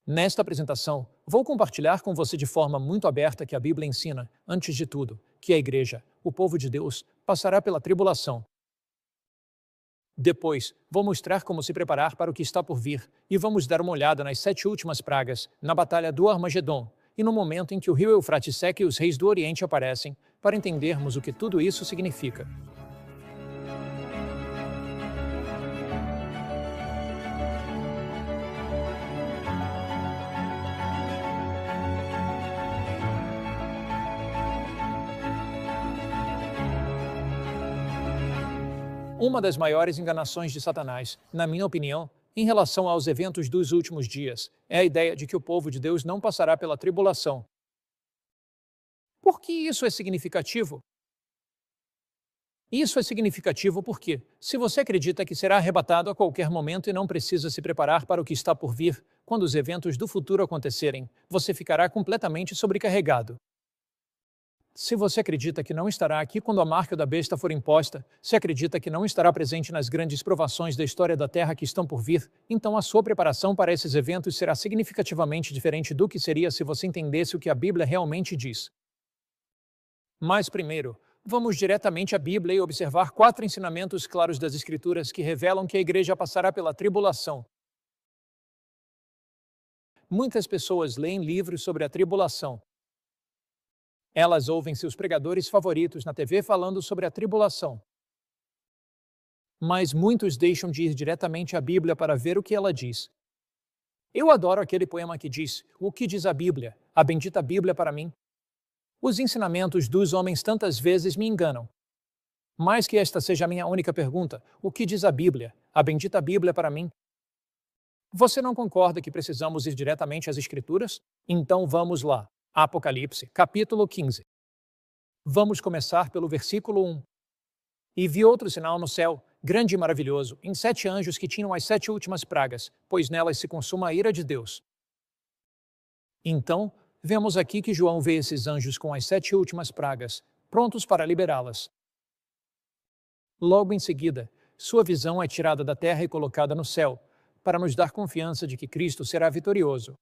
Nesta apresentação, vou compartilhar com você de forma muito aberta que a Bíblia ensina, antes de tudo, que a Igreja, o povo de Deus, passará pela tribulação. Depois, vou mostrar como se preparar para o que está por vir, e vamos dar uma olhada nas 7 últimas pragas, na Batalha do Armagedon, e no momento em que o rio Eufrates seca e os reis do Oriente aparecem, para entendermos o que tudo isso significa. Uma das maiores enganações de Satanás, na minha opinião, em relação aos eventos dos últimos dias, é a ideia de que o povo de Deus não passará pela tribulação. Por que isso é significativo? Isso é significativo porque, se você acredita que será arrebatado a qualquer momento e não precisa se preparar para o que está por vir, quando os eventos do futuro acontecerem, você ficará completamente sobrecarregado. Se você acredita que não estará aqui quando a marca da besta for imposta, se acredita que não estará presente nas grandes provações da história da Terra que estão por vir, então a sua preparação para esses eventos será significativamente diferente do que seria se você entendesse o que a Bíblia realmente diz. Mas primeiro, vamos diretamente à Bíblia e observar 4 ensinamentos claros das Escrituras que revelam que a Igreja passará pela tribulação. Muitas pessoas leem livros sobre a tribulação. Elas ouvem seus pregadores favoritos na TV falando sobre a tribulação. Mas muitos deixam de ir diretamente à Bíblia para ver o que ela diz. Eu adoro aquele poema que diz: "O que diz a Bíblia? A bendita Bíblia para mim." Os ensinamentos dos homens tantas vezes me enganam. Mais que esta seja a minha única pergunta: o que diz a Bíblia? A bendita Bíblia para mim? Você não concorda que precisamos ir diretamente às Escrituras? Então vamos lá. Apocalipse, capítulo 15. Vamos começar pelo versículo 1. E vi outro sinal no céu, grande e maravilhoso, em 7 anjos que tinham as 7 últimas pragas, pois nelas se consuma a ira de Deus. Então, vemos aqui que João vê esses anjos com as 7 últimas pragas, prontos para liberá-las. Logo em seguida, sua visão é tirada da terra e colocada no céu, para nos dar confiança de que Cristo será vitorioso.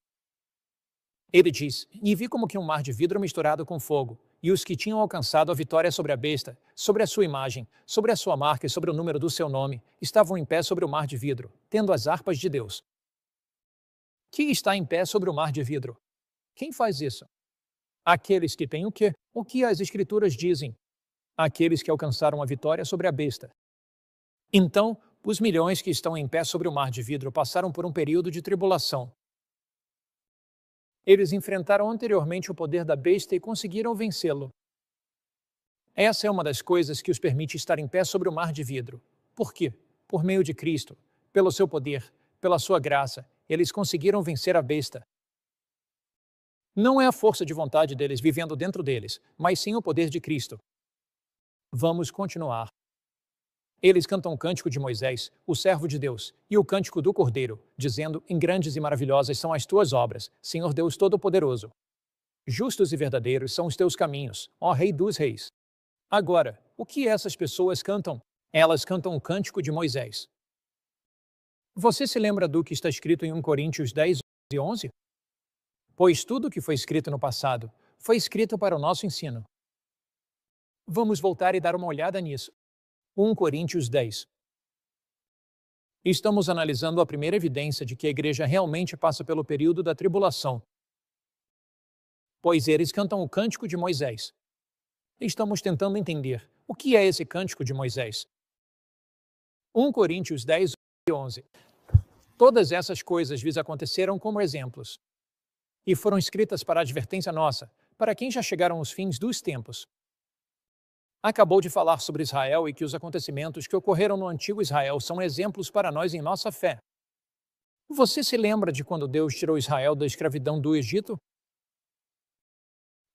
Ele diz: "E vi como que um mar de vidro misturado com fogo, e os que tinham alcançado a vitória sobre a besta, sobre a sua imagem, sobre a sua marca e sobre o número do seu nome, estavam em pé sobre o mar de vidro, tendo as harpas de Deus." Quem está em pé sobre o mar de vidro? Quem faz isso? Aqueles que têm o quê? O que as Escrituras dizem? Aqueles que alcançaram a vitória sobre a besta. Então, os milhões que estão em pé sobre o mar de vidro passaram por um período de tribulação. Eles enfrentaram anteriormente o poder da besta e conseguiram vencê-lo. Essa é uma das coisas que os permite estar em pé sobre o mar de vidro. Por quê? Por meio de Cristo, pelo seu poder, pela sua graça, eles conseguiram vencer a besta. Não é a força de vontade deles vivendo dentro deles, mas sim o poder de Cristo. Vamos continuar. Eles cantam o cântico de Moisés, o servo de Deus, e o cântico do Cordeiro, dizendo: "Em grandes e maravilhosas são as tuas obras, Senhor Deus Todo-Poderoso. Justos e verdadeiros são os teus caminhos, ó Rei dos Reis." Agora, o que essas pessoas cantam? Elas cantam o cântico de Moisés. Você se lembra do que está escrito em 1 Coríntios 10 e 11? Pois tudo o que foi escrito no passado foi escrito para o nosso ensino. Vamos voltar e dar uma olhada nisso. 1 Coríntios 10. Estamos analisando a primeira evidência de que a igreja realmente passa pelo período da tribulação. Pois eles cantam o cântico de Moisés. Estamos tentando entender o que é esse cântico de Moisés. 1 Coríntios 10 e 11. Todas essas coisas lhes aconteceram como exemplos, e foram escritas para advertência nossa, para quem já chegaram os fins dos tempos. Acabou de falar sobre Israel e que os acontecimentos que ocorreram no antigo Israel são exemplos para nós em nossa fé. Você se lembra de quando Deus tirou Israel da escravidão do Egito?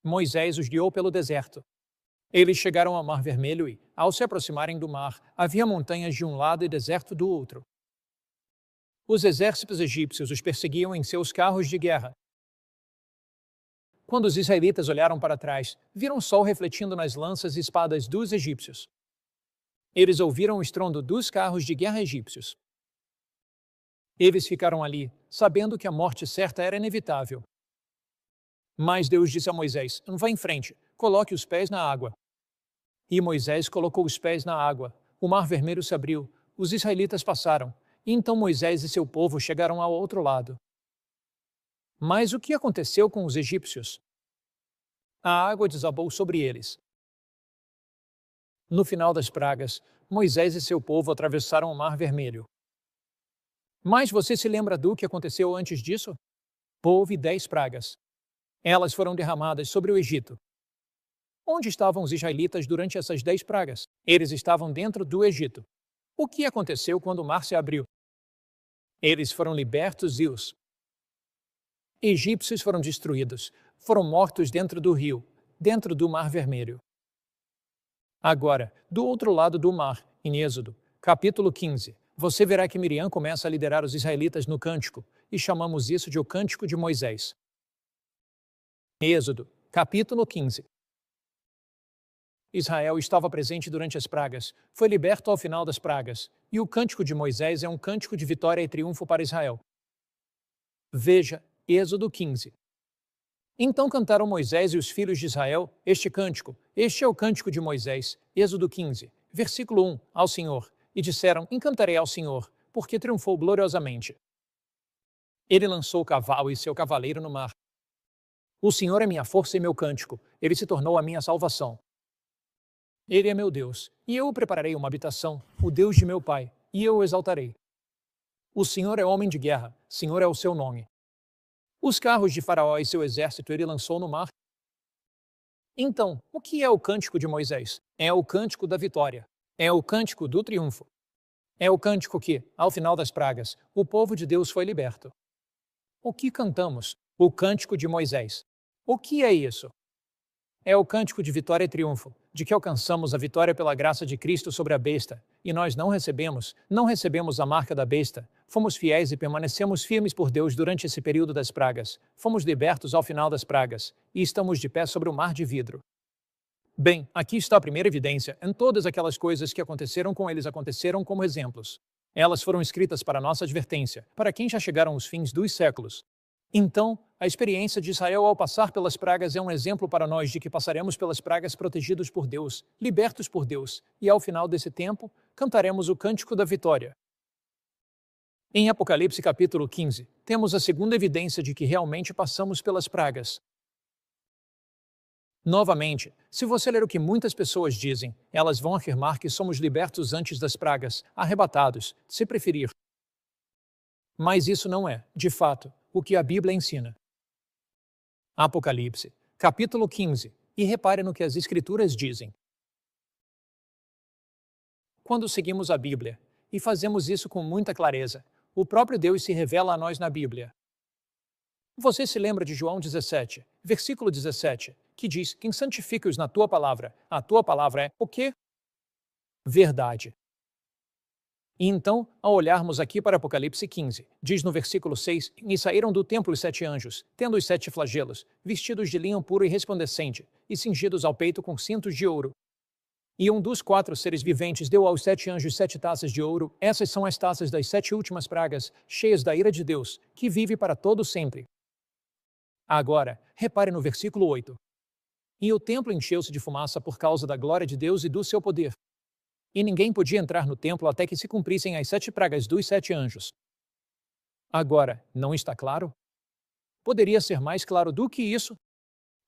Moisés os guiou pelo deserto. Eles chegaram ao Mar Vermelho e, ao se aproximarem do mar, havia montanhas de um lado e deserto do outro. Os exércitos egípcios os perseguiam em seus carros de guerra. Quando os israelitas olharam para trás, viram o sol refletindo nas lanças e espadas dos egípcios. Eles ouviram o estrondo dos carros de guerra egípcios. Eles ficaram ali, sabendo que a morte certa era inevitável. Mas Deus disse a Moisés: vá em frente, coloque os pés na água. E Moisés colocou os pés na água. O mar vermelho se abriu, os israelitas passaram, e então Moisés e seu povo chegaram ao outro lado. Mas o que aconteceu com os egípcios? A água desabou sobre eles. No final das pragas, Moisés e seu povo atravessaram o Mar Vermelho. Mas você se lembra do que aconteceu antes disso? Houve 10 pragas. Elas foram derramadas sobre o Egito. Onde estavam os israelitas durante essas 10 pragas? Eles estavam dentro do Egito. O que aconteceu quando o mar se abriu? Eles foram libertos e os egípcios foram destruídos. Foram mortos dentro do rio, dentro do Mar Vermelho. Agora, do outro lado do mar, em Êxodo, capítulo 15, você verá que Miriam começa a liderar os israelitas no cântico, e chamamos isso de o Cântico de Moisés. Êxodo, capítulo 15. Israel estava presente durante as pragas, foi liberto ao final das pragas, e o Cântico de Moisés é um cântico de vitória e triunfo para Israel. Veja, Êxodo 15. Então cantaram Moisés e os filhos de Israel este cântico. Este é o cântico de Moisés, Êxodo 15, versículo 1, ao Senhor. E disseram: encantarei ao Senhor, porque triunfou gloriosamente. Ele lançou o cavalo e seu cavaleiro no mar. O Senhor é minha força e meu cântico, ele se tornou a minha salvação. Ele é meu Deus, e eu o prepararei uma habitação, o Deus de meu pai, e eu o exaltarei. O Senhor é homem de guerra, Senhor é o seu nome. Os carros de Faraó e seu exército ele lançou no mar. Então, o que é o cântico de Moisés? É o cântico da vitória. É o cântico do triunfo. É o cântico que, ao final das pragas, o povo de Deus foi liberto. O que cantamos? O cântico de Moisés. O que é isso? É o cântico de vitória e triunfo, de que alcançamos a vitória pela graça de Cristo sobre a besta, e nós não recebemos a marca da besta, fomos fiéis e permanecemos firmes por Deus durante esse período das pragas, fomos libertos ao final das pragas, e estamos de pé sobre o mar de vidro. Bem, aqui está a primeira evidência, em todas aquelas coisas que aconteceram com eles aconteceram como exemplos. Elas foram escritas para nossa advertência, para quem já chegaram os fins dos séculos. Então, a experiência de Israel ao passar pelas pragas é um exemplo para nós de que passaremos pelas pragas protegidos por Deus, libertos por Deus, e ao final desse tempo, cantaremos o cântico da vitória. Em Apocalipse capítulo 15, temos a segunda evidência de que realmente passamos pelas pragas. Novamente, se você ler o que muitas pessoas dizem, elas vão afirmar que somos libertos antes das pragas, arrebatados, se preferir. Mas isso não é, de fato, o que a Bíblia ensina. Apocalipse, capítulo 15, e repare no que as Escrituras dizem. Quando seguimos a Bíblia, e fazemos isso com muita clareza, o próprio Deus se revela a nós na Bíblia. Você se lembra de João 17, versículo 17, que diz: quem santifica-os na tua palavra, a tua palavra é o quê? Verdade. E então, ao olharmos aqui para Apocalipse 15, diz no versículo 6, e saíram do templo os 7 anjos, tendo os 7 flagelos, vestidos de linho puro e resplandecente, e cingidos ao peito com cintos de ouro. E um dos 4 seres viventes deu aos 7 anjos 7 taças de ouro, essas são as taças das 7 últimas pragas, cheias da ira de Deus, que vive para todo sempre. Agora, repare no versículo 8. E o templo encheu-se de fumaça por causa da glória de Deus e do seu poder. E ninguém podia entrar no templo até que se cumprissem as 7 pragas dos 7 anjos. Agora, não está claro? Poderia ser mais claro do que isso?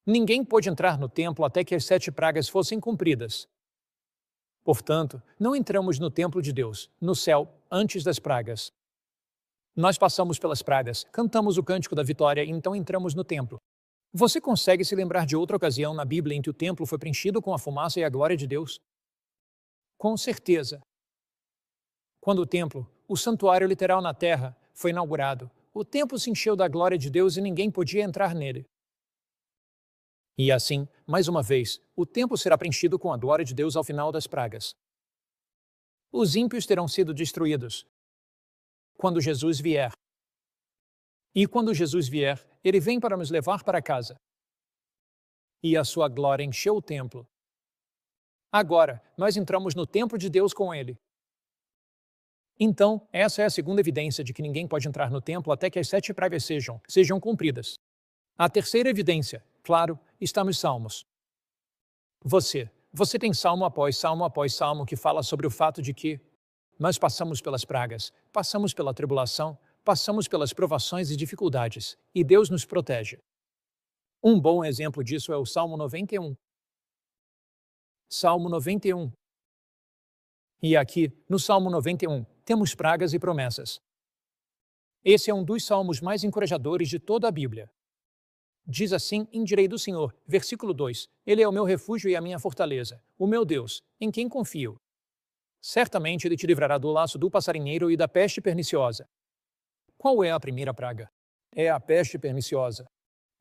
Ninguém pôde entrar no templo até que as 7 pragas fossem cumpridas. Portanto, não entramos no templo de Deus, no céu, antes das pragas. Nós passamos pelas pragas, cantamos o cântico da vitória e então entramos no templo. Você consegue se lembrar de outra ocasião na Bíblia em que o templo foi preenchido com a fumaça e a glória de Deus? Com certeza. Quando o templo, o santuário literal na terra, foi inaugurado, o templo se encheu da glória de Deus e ninguém podia entrar nele. E assim, mais uma vez, o templo será preenchido com a glória de Deus ao final das pragas. Os ímpios terão sido destruídos quando Jesus vier. E quando Jesus vier, ele vem para nos levar para casa. E a sua glória encheu o templo. Agora, nós entramos no templo de Deus com ele. Então, essa é a segunda evidência de que ninguém pode entrar no templo até que as 7 pragas sejam cumpridas. A terceira evidência, claro, está nos Salmos. Você tem salmo após salmo que fala sobre o fato de que nós passamos pelas pragas, passamos pela tribulação, passamos pelas provações e dificuldades, e Deus nos protege. Um bom exemplo disso é o Salmo 91. Salmo 91. E aqui, no Salmo 91, temos pragas e promessas. Esse é um dos salmos mais encorajadores de toda a Bíblia. Diz assim: Direi do Senhor, versículo 2: Ele é o meu refúgio e a minha fortaleza, o meu Deus, em quem confio. Certamente ele te livrará do laço do passarinheiro e da peste perniciosa. Qual é a primeira praga? É a peste perniciosa.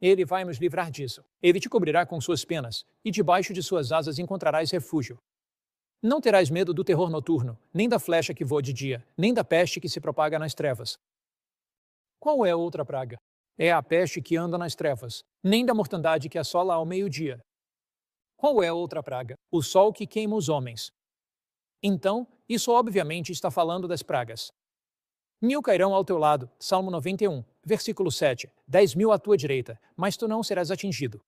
Ele vai nos livrar disso. Ele te cobrirá com suas penas, e debaixo de suas asas encontrarás refúgio. Não terás medo do terror noturno, nem da flecha que voa de dia, nem da peste que se propaga nas trevas. Qual é a outra praga? É a peste que anda nas trevas, nem da mortandade que assola ao meio-dia. Qual é a outra praga? O sol que queima os homens. Então, isso obviamente está falando das pragas. 1000 cairão ao teu lado, Salmo 91, versículo 7, 10.000 à tua direita, mas tu não serás atingido.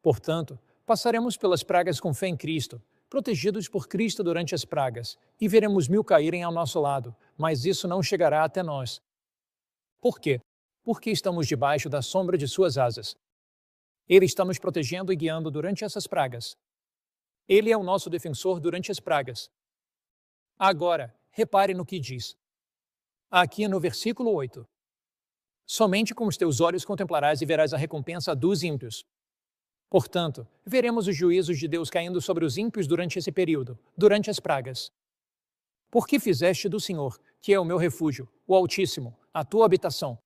Portanto, passaremos pelas pragas com fé em Cristo, protegidos por Cristo durante as pragas, e veremos 1000 caírem ao nosso lado, mas isso não chegará até nós. Por quê? Porque estamos debaixo da sombra de suas asas. Ele está nos protegendo e guiando durante essas pragas. Ele é o nosso defensor durante as pragas. Agora, repare no que diz. Aqui no versículo 8. Somente com os teus olhos contemplarás e verás a recompensa dos ímpios. Portanto, veremos os juízos de Deus caindo sobre os ímpios durante esse período, durante as pragas. Porque fizeste do Senhor, que é o meu refúgio, o Altíssimo, a tua habitação.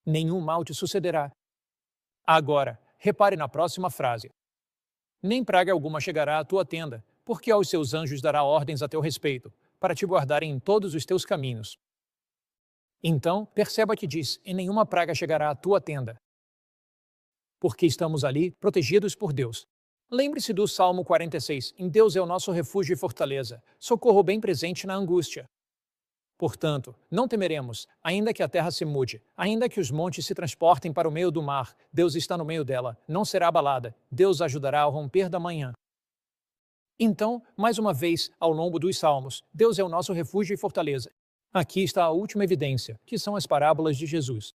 Nenhum mal te sucederá. Agora, repare na próxima frase. Nem praga alguma chegará à tua tenda, porque aos seus anjos dará ordens a teu respeito, para te guardarem em todos os teus caminhos. Então, perceba que diz, e nenhuma praga chegará à tua tenda. Porque estamos ali, protegidos por Deus. Lembre-se do Salmo 46, em Deus é o nosso refúgio e fortaleza, socorro bem presente na angústia. Portanto, não temeremos, ainda que a terra se mude, ainda que os montes se transportem para o meio do mar, Deus está no meio dela, não será abalada, Deus ajudará ao romper da manhã. Então, mais uma vez, ao longo dos Salmos, Deus é o nosso refúgio e fortaleza. Aqui está a última evidência, que são as parábolas de Jesus.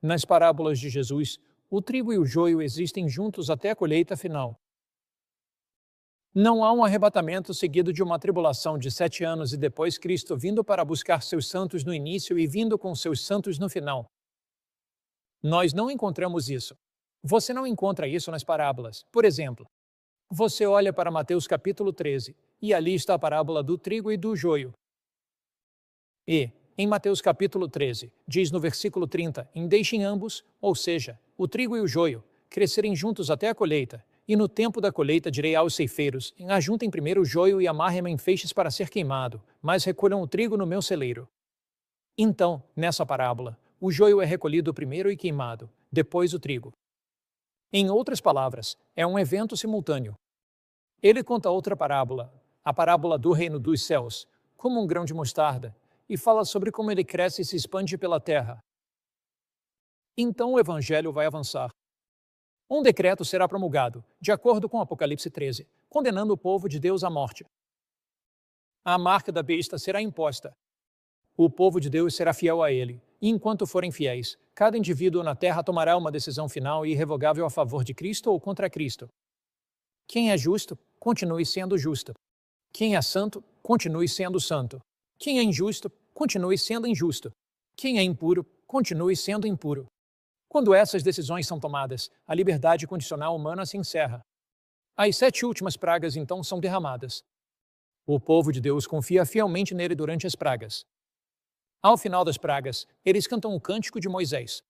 Nas parábolas de Jesus, o trigo e o joio existem juntos até a colheita final. Não há um arrebatamento seguido de uma tribulação de 7 anos e depois Cristo vindo para buscar seus santos no início e vindo com seus santos no final. Nós não encontramos isso. Você não encontra isso nas parábolas. Por exemplo, você olha para Mateus capítulo 13, e ali está a parábola do trigo e do joio. E, em Mateus capítulo 13, diz no versículo 30, deixem ambos, ou seja, o trigo e o joio, crescerem juntos até a colheita, e no tempo da colheita direi aos ceifeiros, ajuntem primeiro o joio e amarrem-no em feixes para ser queimado, mas recolham o trigo no meu celeiro. Então, nessa parábola, o joio é recolhido primeiro e queimado, depois o trigo. Em outras palavras, é um evento simultâneo. Ele conta outra parábola, a parábola do reino dos céus, como um grão de mostarda, e fala sobre como ele cresce e se expande pela terra. Então o evangelho vai avançar. Um decreto será promulgado, de acordo com Apocalipse 13, condenando o povo de Deus à morte. A marca da besta será imposta. O povo de Deus será fiel a ele, e enquanto forem fiéis, cada indivíduo na terra tomará uma decisão final e irrevogável a favor de Cristo ou contra Cristo. Quem é justo, continue sendo justo. Quem é santo, continue sendo santo. Quem é injusto, continue sendo injusto. Quem é impuro, continue sendo impuro. Quando essas decisões são tomadas, a liberdade condicional humana se encerra. As 7 últimas pragas então são derramadas. O povo de Deus confia fielmente nele durante as pragas. Ao final das pragas, eles cantam o cântico de Moisés.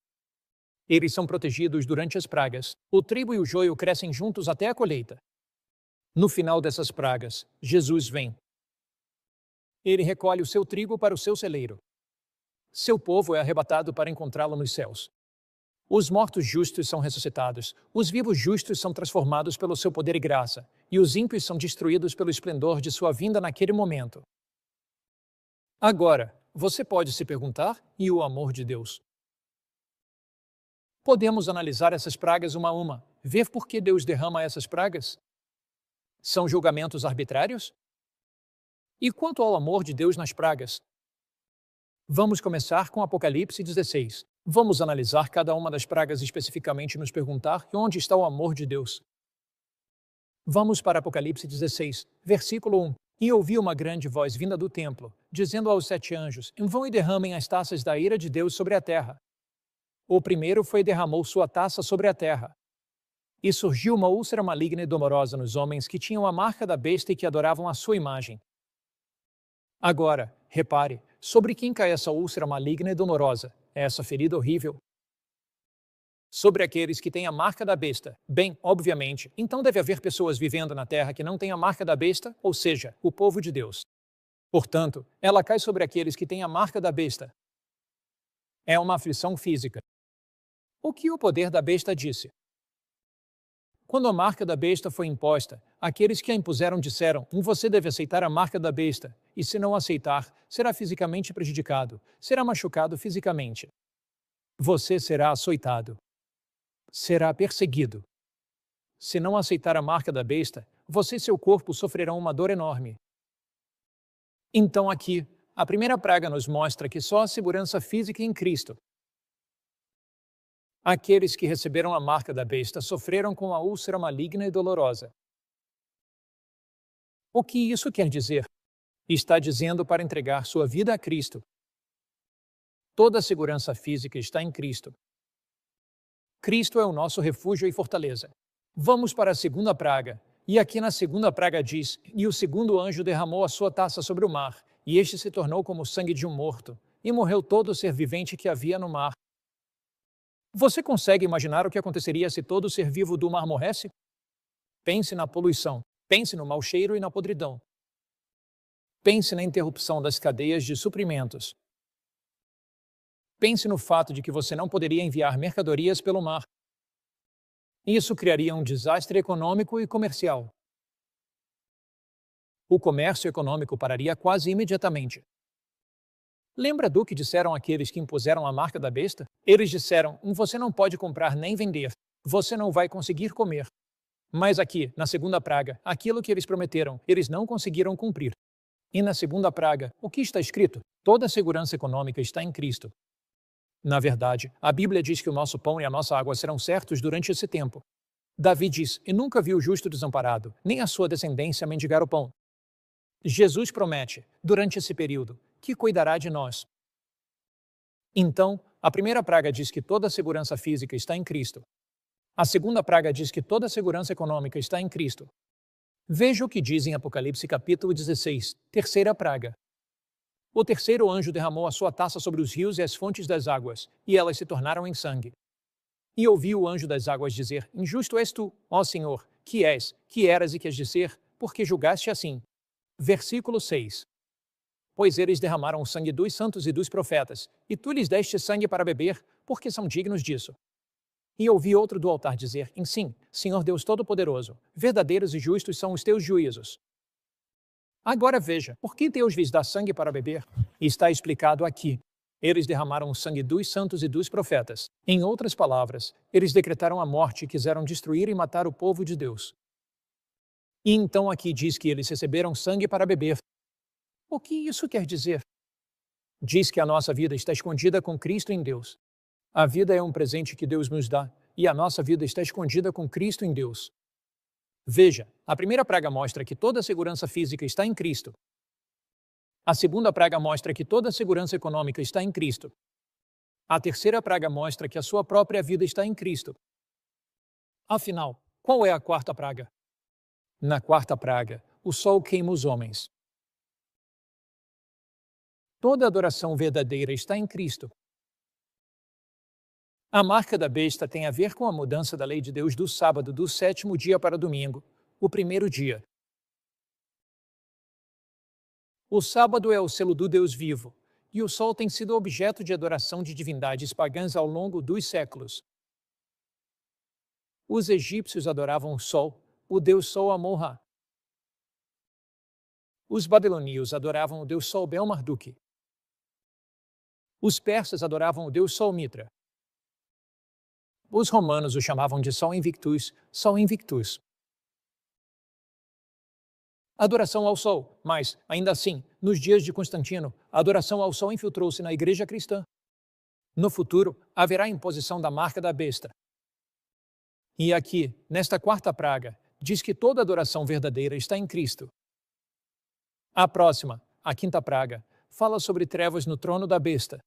Eles são protegidos durante as pragas. O trigo e o joio crescem juntos até a colheita. No final dessas pragas, Jesus vem. Ele recolhe o seu trigo para o seu celeiro. Seu povo é arrebatado para encontrá-lo nos céus. Os mortos justos são ressuscitados, os vivos justos são transformados pelo seu poder e graça, e os ímpios são destruídos pelo esplendor de sua vinda naquele momento. Agora, você pode se perguntar: e o amor de Deus? Podemos analisar essas pragas uma a uma, ver por que Deus derrama essas pragas? São julgamentos arbitrários? E quanto ao amor de Deus nas pragas? Vamos começar com Apocalipse 16. Vamos analisar cada uma das pragas especificamente e nos perguntar onde está o amor de Deus. Vamos para Apocalipse 16, versículo 1. E ouvi uma grande voz vinda do templo, dizendo aos 7 anjos: vão e derramem as taças da ira de Deus sobre a terra. O primeiro foi e derramou sua taça sobre a terra. E surgiu uma úlcera maligna e dolorosa nos homens que tinham a marca da besta e que adoravam a sua imagem. Agora, repare, sobre quem cai essa úlcera maligna e dolorosa, essa ferida horrível? Sobre aqueles que têm a marca da besta. Bem, obviamente, então deve haver pessoas vivendo na terra que não têm a marca da besta, ou seja, o povo de Deus. Portanto, ela cai sobre aqueles que têm a marca da besta. É uma aflição física. O que o poder da besta disse? Quando a marca da besta foi imposta, aqueles que a impuseram disseram: você deve aceitar a marca da besta, e se não aceitar, será fisicamente prejudicado, será machucado fisicamente. Você será açoitado. Será perseguido. Se não aceitar a marca da besta, você e seu corpo sofrerão uma dor enorme. Então aqui, a primeira praga nos mostra que só a segurança física em Cristo. Aqueles que receberam a marca da besta sofreram com a úlcera maligna e dolorosa. O que isso quer dizer? Está dizendo para entregar sua vida a Cristo. Toda a segurança física está em Cristo. Cristo é o nosso refúgio e fortaleza. Vamos para a segunda praga. E aqui na segunda praga diz: e o segundo anjo derramou a sua taça sobre o mar, e este se tornou como o sangue de um morto, e morreu todo o ser vivente que havia no mar. Você consegue imaginar o que aconteceria se todo ser vivo do mar morresse? Pense na poluição, pense no mau cheiro e na podridão. Pense na interrupção das cadeias de suprimentos. Pense no fato de que você não poderia enviar mercadorias pelo mar. Isso criaria um desastre econômico e comercial. O comércio econômico pararia quase imediatamente. Lembra do que disseram aqueles que impuseram a marca da besta? Eles disseram: você não pode comprar nem vender. Você não vai conseguir comer. Mas aqui, na segunda praga, aquilo que eles prometeram, eles não conseguiram cumprir. E na segunda praga, o que está escrito? Toda a segurança econômica está em Cristo. Na verdade, a Bíblia diz que o nosso pão e a nossa água serão certos durante esse tempo. Davi diz: e nunca vi o justo desamparado, nem a sua descendência mendigar o pão. Jesus promete, durante esse período, que cuidará de nós. Então, a primeira praga diz que toda a segurança física está em Cristo. A segunda praga diz que toda a segurança econômica está em Cristo. Veja o que diz em Apocalipse capítulo 16, terceira praga. O terceiro anjo derramou a sua taça sobre os rios e as fontes das águas, e elas se tornaram em sangue. E ouvi o anjo das águas dizer: injusto és tu, ó Senhor, que és, que eras e que has de ser, porque julgaste assim. Versículo 6. Pois eles derramaram o sangue dos santos e dos profetas, e tu lhes deste sangue para beber, porque são dignos disso. E ouvi outro do altar dizer: sim, Senhor Deus Todo-Poderoso, verdadeiros e justos são os teus juízos. Agora veja, por que Deus lhes dá sangue para beber? Está explicado aqui. Eles derramaram o sangue dos santos e dos profetas. Em outras palavras, eles decretaram a morte e quiseram destruir e matar o povo de Deus. E então aqui diz que eles receberam sangue para beber. O que isso quer dizer? Diz que a nossa vida está escondida com Cristo em Deus. A vida é um presente que Deus nos dá, e a nossa vida está escondida com Cristo em Deus. Veja, a primeira praga mostra que toda a segurança física está em Cristo. A segunda praga mostra que toda a segurança econômica está em Cristo. A terceira praga mostra que a sua própria vida está em Cristo. Afinal, qual é a quarta praga? Na quarta praga, o sol queima os homens. Toda adoração verdadeira está em Cristo. A marca da besta tem a ver com a mudança da lei de Deus do sábado do sétimo dia para domingo, o primeiro dia. O sábado é o selo do Deus vivo, e o sol tem sido objeto de adoração de divindades pagãs ao longo dos séculos. Os egípcios adoravam o sol, o deus Sol Amon-Ra. Os babilônios adoravam o deus Sol Bel-Marduk. Os persas adoravam o deus Sol Mitra. Os romanos o chamavam de Sol Invictus, Sol Invictus. Adoração ao Sol, mas, ainda assim, nos dias de Constantino, a adoração ao Sol infiltrou-se na igreja cristã. No futuro, haverá imposição da marca da besta. E aqui, nesta quarta praga, diz que toda adoração verdadeira está em Cristo. A próxima, a quinta praga, fala sobre trevas no trono da besta.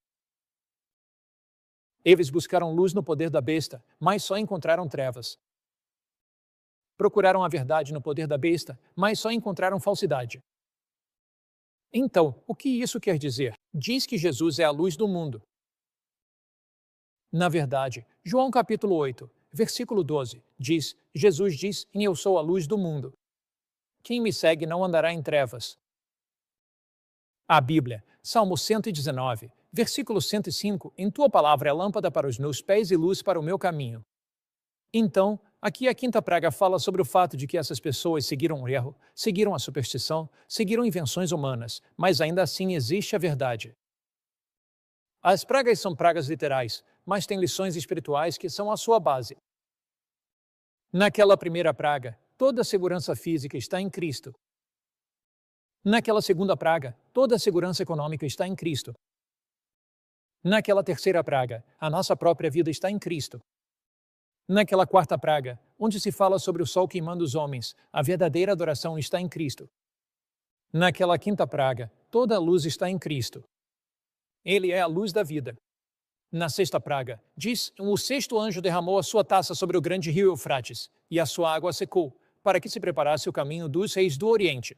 Eles buscaram luz no poder da besta, mas só encontraram trevas. Procuraram a verdade no poder da besta, mas só encontraram falsidade. Então, o que isso quer dizer? Diz que Jesus é a luz do mundo. Na verdade, João capítulo 8, versículo 12, Jesus diz, eu sou a luz do mundo. Quem me segue não andará em trevas. A Bíblia, Salmo 119, versículo 105, em tua palavra é lâmpada para os meus pés e luz para o meu caminho. Então, aqui a quinta praga fala sobre o fato de que essas pessoas seguiram o erro, seguiram a superstição, seguiram invenções humanas, mas ainda assim existe a verdade. As pragas são pragas literais, mas têm lições espirituais que são a sua base. Naquela primeira praga, toda a segurança física está em Cristo. Naquela segunda praga, toda a segurança econômica está em Cristo. Naquela terceira praga, a nossa própria vida está em Cristo. Naquela quarta praga, onde se fala sobre o sol queimando os homens, a verdadeira adoração está em Cristo. Naquela quinta praga, toda a luz está em Cristo. Ele é a luz da vida. Na sexta praga, diz, o sexto anjo derramou a sua taça sobre o grande rio Eufrates, e a sua água secou, para que se preparasse o caminho dos reis do Oriente.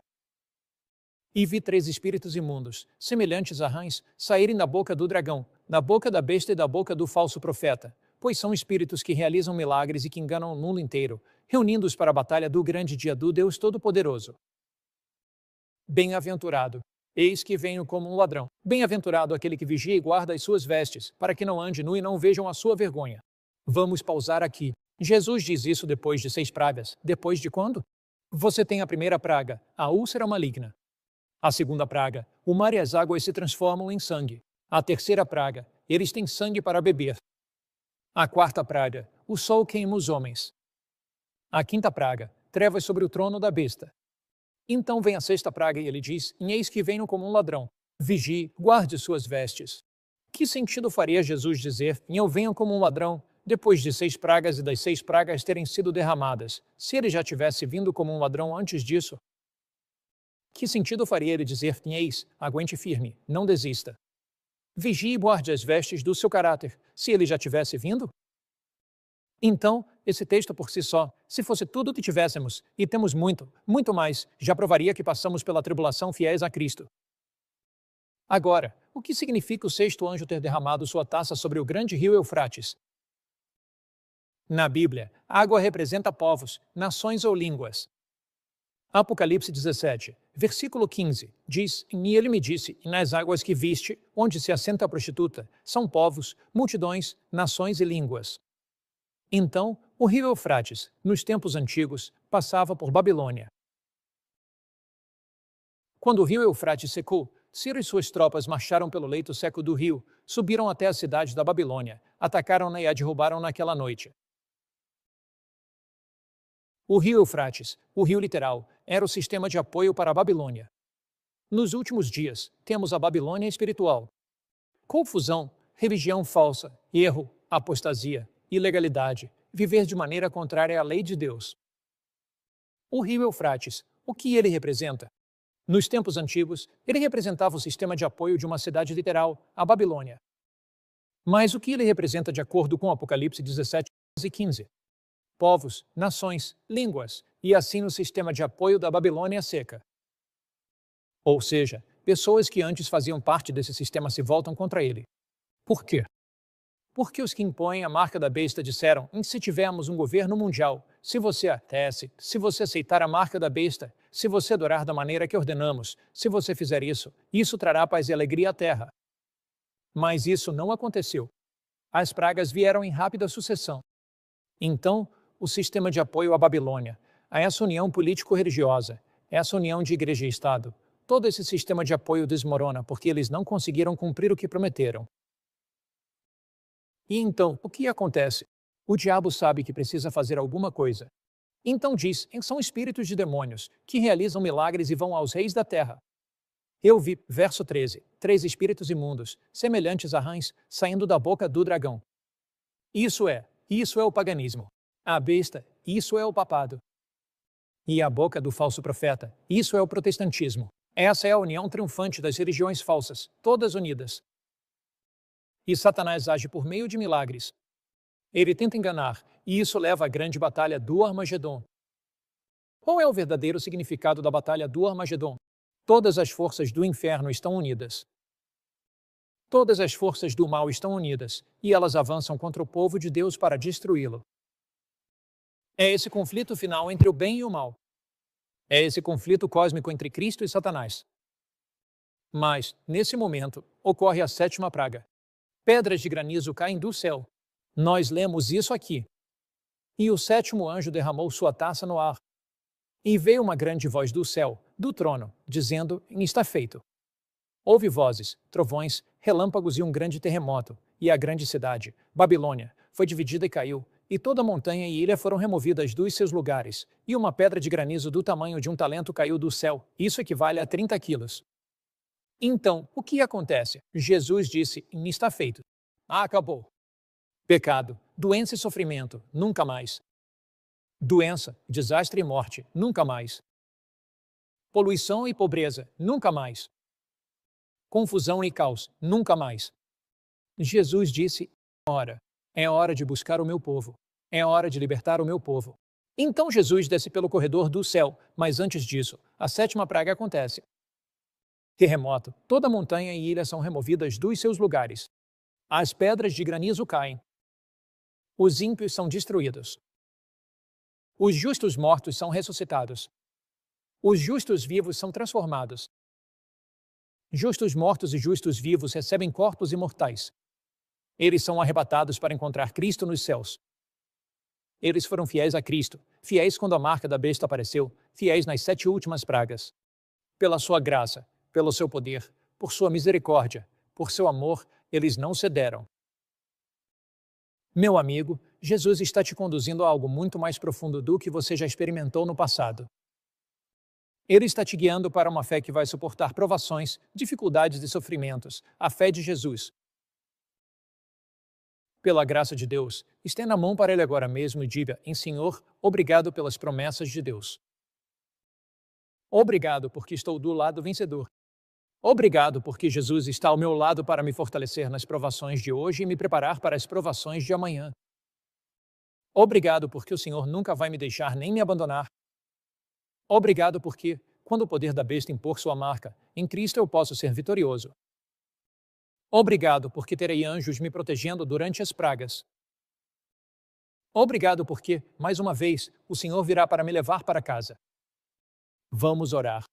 E vi 3 espíritos imundos, semelhantes a rãs, saírem da boca do dragão, da boca da besta e da boca do falso profeta, pois são espíritos que realizam milagres e que enganam o mundo inteiro, reunindo-os para a batalha do grande dia do Deus Todo-Poderoso. Bem-aventurado, eis que venho como um ladrão. Bem-aventurado aquele que vigia e guarda as suas vestes, para que não ande nu e não vejam a sua vergonha. Vamos pausar aqui. Jesus diz isso depois de 6 pragas. Depois de quando? Você tem a primeira praga, a úlcera maligna. A segunda praga, o mar e as águas se transformam em sangue. A terceira praga, eles têm sangue para beber. A quarta praga, o sol queima os homens. A quinta praga, trevas sobre o trono da besta. Então vem a sexta praga e ele diz, eis que venho como um ladrão. Vigie, guarde suas vestes. Que sentido faria Jesus dizer, eu venho como um ladrão, depois de 6 pragas e das 6 pragas terem sido derramadas, se ele já tivesse vindo como um ladrão antes disso? Que sentido faria ele dizer, eis, aguente firme, não desista? Vigie e guarde as vestes do seu caráter, se ele já tivesse vindo? Então, esse texto por si só, se fosse tudo o que tivéssemos, e temos muito, muito mais, já provaria que passamos pela tribulação fiéis a Cristo. Agora, o que significa o sexto anjo ter derramado sua taça sobre o grande rio Eufrates? Na Bíblia, a água representa povos, nações ou línguas. Apocalipse 17, versículo 15, diz, e ele me disse, nas águas que viste, onde se assenta a prostituta, são povos, multidões, nações e línguas. Então, o rio Eufrates, nos tempos antigos, passava por Babilônia. Quando o rio Eufrates secou, Ciro e suas tropas marcharam pelo leito seco do rio, subiram até a cidade da Babilônia, atacaram-na e a derrubaram naquela noite. O rio Eufrates, o rio literal, era o sistema de apoio para a Babilônia. Nos últimos dias, temos a Babilônia espiritual. Confusão, religião falsa, erro, apostasia, ilegalidade, viver de maneira contrária à lei de Deus. O rio Eufrates, o que ele representa? Nos tempos antigos, ele representava o sistema de apoio de uma cidade literal, a Babilônia. Mas o que ele representa de acordo com Apocalipse 17 e 15? Povos, nações, línguas, e assim no sistema de apoio da Babilônia seca. Ou seja, pessoas que antes faziam parte desse sistema se voltam contra ele. Por quê? Porque os que impõem a marca da besta disseram, se tivermos um governo mundial, se você atece, se você aceitar a marca da besta, se você adorar da maneira que ordenamos, se você fizer isso, isso trará paz e alegria à terra. Mas isso não aconteceu. As pragas vieram em rápida sucessão. Então, o sistema de apoio à Babilônia, a essa união político-religiosa, essa união de igreja e Estado, todo esse sistema de apoio desmorona porque eles não conseguiram cumprir o que prometeram. E então, o que acontece? O diabo sabe que precisa fazer alguma coisa. Então diz: são espíritos de demônios, que realizam milagres e vão aos reis da terra. Eu vi, verso 13, 3 espíritos imundos, semelhantes a rãs, saindo da boca do dragão. Isso é o paganismo. A besta, isso é o papado. E a boca do falso profeta, isso é o protestantismo. Essa é a união triunfante das religiões falsas, todas unidas. E Satanás age por meio de milagres. Ele tenta enganar, e isso leva à grande batalha do Armagedon. Qual é o verdadeiro significado da batalha do Armagedon? Todas as forças do inferno estão unidas. Todas as forças do mal estão unidas, e elas avançam contra o povo de Deus para destruí-lo. É esse conflito final entre o bem e o mal. É esse conflito cósmico entre Cristo e Satanás. Mas, nesse momento, ocorre a 7ª praga. Pedras de granizo caem do céu. Nós lemos isso aqui. E o 7º anjo derramou sua taça no ar. E veio uma grande voz do céu, do trono, dizendo: está feito. Houve vozes, trovões, relâmpagos e um grande terremoto, e a grande cidade, Babilônia, foi dividida e caiu, e toda montanha e ilha foram removidas dos seus lugares, e uma pedra de granizo do tamanho de um talento caiu do céu, isso equivale a 30 quilos. Então, o que acontece? Jesus disse: está feito. Acabou. Pecado, doença e sofrimento, nunca mais. Doença, desastre e morte, nunca mais. Poluição e pobreza, nunca mais. Confusão e caos, nunca mais. Jesus disse: é hora de buscar o meu povo. É hora de libertar o meu povo. Então Jesus desce pelo corredor do céu, mas antes disso, a 7ª praga acontece. Terremoto, toda montanha e ilha são removidas dos seus lugares. As pedras de granizo caem. Os ímpios são destruídos. Os justos mortos são ressuscitados. Os justos vivos são transformados. Justos mortos e justos vivos recebem corpos imortais. Eles são arrebatados para encontrar Cristo nos céus. Eles foram fiéis a Cristo, fiéis quando a marca da besta apareceu, fiéis nas 7 últimas pragas. Pela sua graça, pelo seu poder, por sua misericórdia, por seu amor, eles não cederam. Meu amigo, Jesus está te conduzindo a algo muito mais profundo do que você já experimentou no passado. Ele está te guiando para uma fé que vai suportar provações, dificuldades e sofrimentos, a fé de Jesus. Pela graça de Deus, estenda a mão para Ele agora mesmo e diga: Senhor, obrigado pelas promessas de Deus. Obrigado porque estou do lado vencedor. Obrigado porque Jesus está ao meu lado para me fortalecer nas provações de hoje e me preparar para as provações de amanhã. Obrigado porque o Senhor nunca vai me deixar nem me abandonar. Obrigado porque, quando o poder da besta impor sua marca, em Cristo eu posso ser vitorioso. Obrigado porque terei anjos me protegendo durante as pragas. Obrigado porque, mais uma vez, o Senhor virá para me levar para casa. Vamos orar.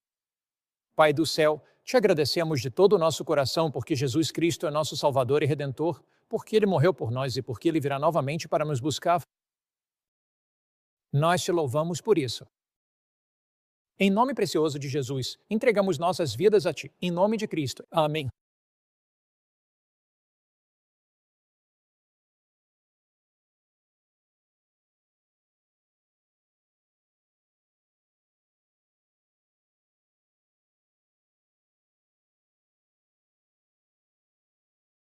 Pai do céu, te agradecemos de todo o nosso coração porque Jesus Cristo é nosso Salvador e Redentor, porque Ele morreu por nós e porque Ele virá novamente para nos buscar. Nós te louvamos por isso. Em nome precioso de Jesus, entregamos nossas vidas a Ti, em nome de Cristo. Amém.